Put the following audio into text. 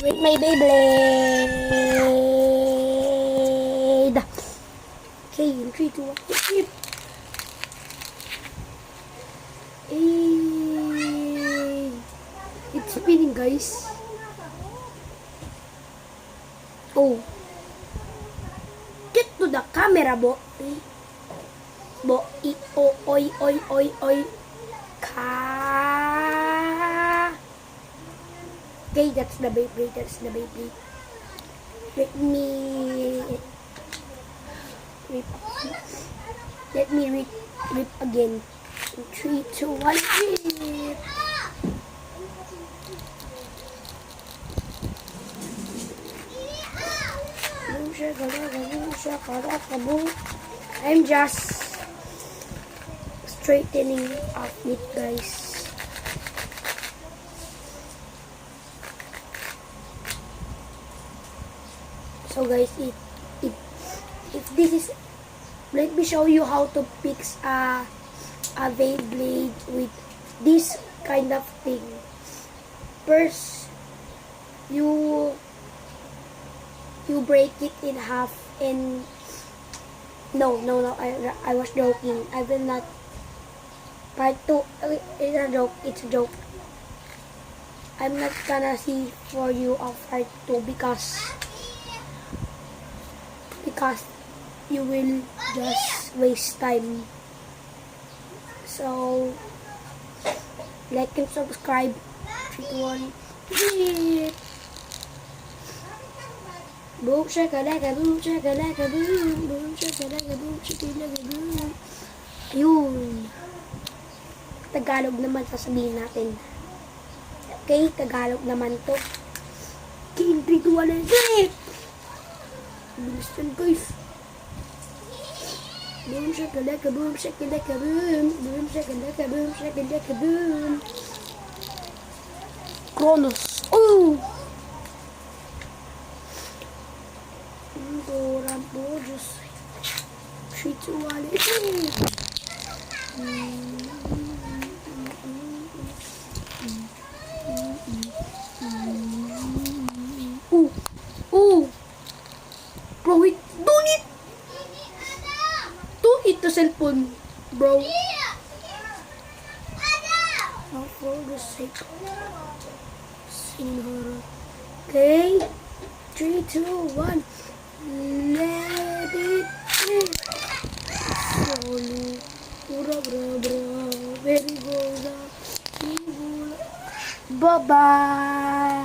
with my Beyblade. Okay, in 3, 2, 1, flip. Hey, it's spinning, guys. Oh, get to the camera, bo. Bo, oy, oy, oy, oy. Okay, that's the Beyblade, Let me rip again. 3, 2, 1, rip. I'm just straightening up it, guys. So guys, if this is, let me show you how to fix a Beyblade with this kind of thing. First, you break it in half, and no, I was joking. I will not. Part 2, it's a joke. I'm not gonna see for you a part 2 because you will just waste time. So, like and subscribe. 3, 2, 1, hit! Boom shakalaka, boom shakalaka, boom, boom shakalaka, boom shakalaka, boom. Ayun. Tagalog naman sasabihin natin. Okay, Tagalog naman to. Okay, 3, 2, 1, and hit! Bilis yan, guys. Boom shakalaka, boom shakalaka, boom, boom shakalaka, boom shakalaka, boom. Kronos. Oh! Rambo, just 3, 2, 1, hit! Bro, wait, don't it! Don't hit the cell phone, bro. Oh, for the sake of horror. Okay, 3, 2, 1, let it hit. Slowly, bra, very good. Bye-bye.